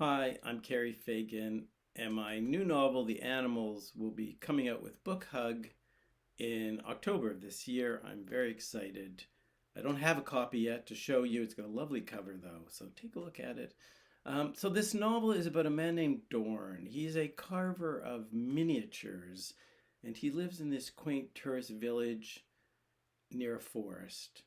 Hi, I'm Cary Fagan, and my new novel, The Animals, will be coming out with Book Hug in October of this year. I'm very excited. I don't have a copy yet to show you. It's got a lovely cover, though, so take a look at it. So, this novel is about a man named Dorn. He's a carver of miniatures, and he lives in this quaint tourist village near a forest.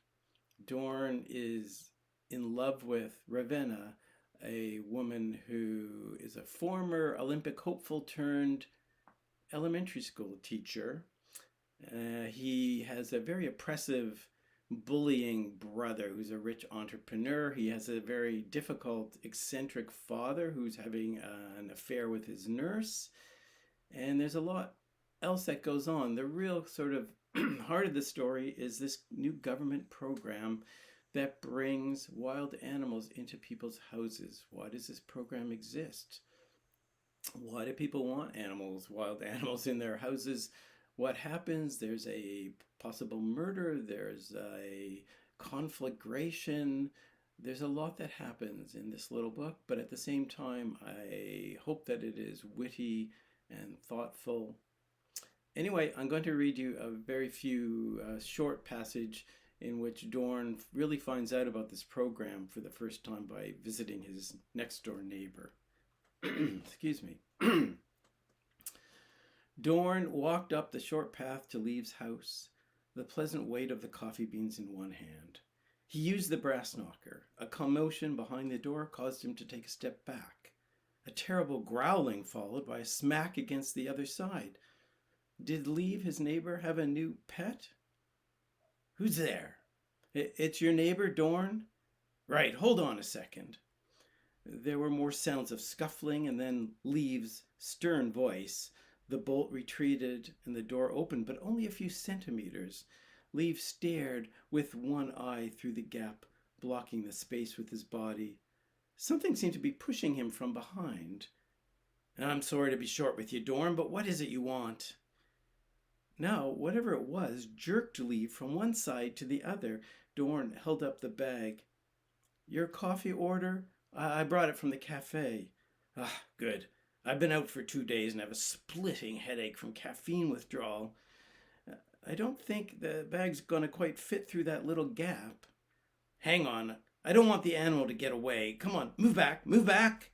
Dorn is in love with Ravenna, a woman who is a former Olympic hopeful turned elementary school teacher. He has a very oppressive, bullying brother who's a rich entrepreneur. He has a very difficult, eccentric father who's having an affair with his nurse. And there's a lot else that goes on. The real sort of heart of the story is this new government program that brings wild animals into people's houses. Why does this program exist? Why do people want animals, wild animals in their houses? What happens? There's a possible murder, there's a conflagration. There's a lot that happens in this little book, but at the same time, I hope that it is witty and thoughtful. Anyway, I'm going to read you a very few short passage in which Dorn really finds out about this program for the first time by visiting his next door neighbor. Excuse me. Dorn walked up the short path to Leave's house, the pleasant weight of the coffee beans in one hand. He used the brass knocker. A commotion behind the door caused him to take a step back. A terrible growling followed by a smack against the other side. Did Leave, his neighbor, have a new pet? Who's there? It's your neighbor, Dorn? Right, hold on a second. There were more sounds of scuffling and then Leave's stern voice. The bolt retreated and the door opened, but only a few centimeters. Leave stared with one eye through the gap, blocking the space with his body. Something seemed to be pushing him from behind. I'm sorry to be short with you, Dorn, but what is it you want? Now, whatever it was jerked Leave from one side to the other. Dorn held up the bag. Your coffee order? I brought it from the cafe. Ah, good. I've been out for 2 days and have a splitting headache from caffeine withdrawal. I don't think the bag's gonna quite fit through that little gap. Hang on. I don't want the animal to get away. Come on, move back, move back.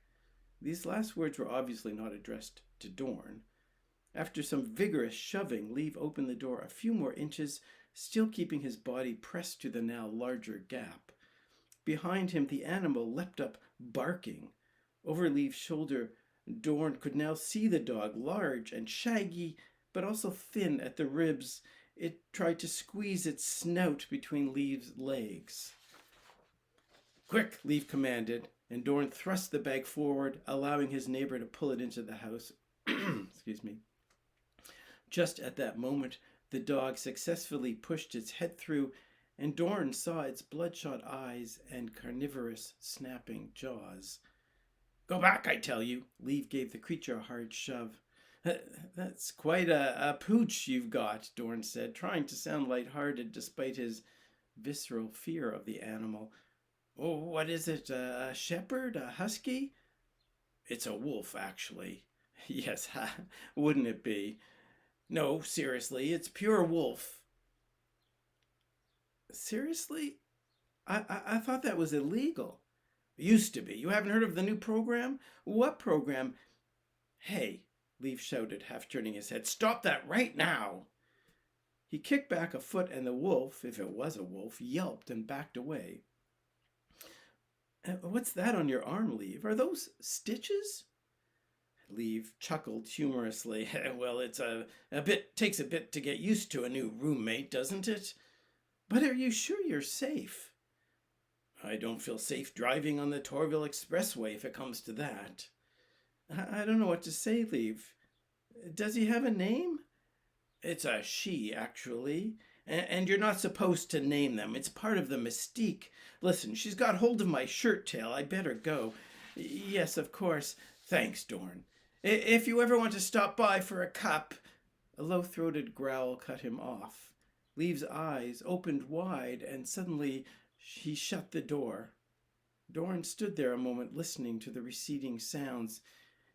These last words were obviously not addressed to Dorn. After some vigorous shoving, Leave opened the door a few more inches, still keeping his body pressed to the now larger gap. Behind him, the animal leapt up, barking. Over Leave's shoulder, Dorn could now see the dog, large and shaggy, but also thin at the ribs. It tried to squeeze its snout between Leave's legs. Quick, Leave commanded, and Dorn thrust the bag forward, allowing his neighbor to pull it into the house. Excuse me. Just at that moment, the dog successfully pushed its head through, and Dorn saw its bloodshot eyes and carnivorous, snapping jaws. Go back, I tell you. Leave gave the creature a hard shove. That's quite a pooch you've got, Dorn said, trying to sound light-hearted despite his visceral fear of the animal. Oh, what is it, a shepherd, a husky? It's a wolf, actually. Yes, wouldn't it be? No, seriously, it's pure wolf. Seriously? I thought that was illegal. Used to be. You haven't heard of the new program? What program? Hey, Leaf shouted, half turning his head. Stop that right now! He kicked back a foot and the wolf, if it was a wolf, yelped and backed away. What's that on your arm, Leaf? Are those stitches? Leaf chuckled humorously. Well, it's takes a bit to get used to a new roommate, doesn't it? But are you sure you're safe? I don't feel safe driving on the Torville Expressway if it comes to that. I don't know what to say, Leaf. Does he have a name? It's a she, actually. And you're not supposed to name them. It's part of the mystique. Listen, she's got hold of my shirt tail. I better go. Yes, of course. Thanks, Dorn. If you ever want to stop by for a cup... A low-throated growl cut him off. Leave's eyes opened wide, and suddenly he shut the door. Doran stood there a moment listening to the receding sounds.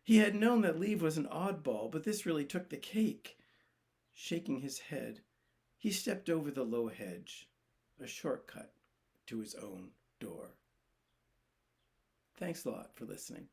He had known that Leave was an oddball, but this really took the cake. Shaking his head, he stepped over the low hedge, a shortcut to his own door. Thanks a lot for listening.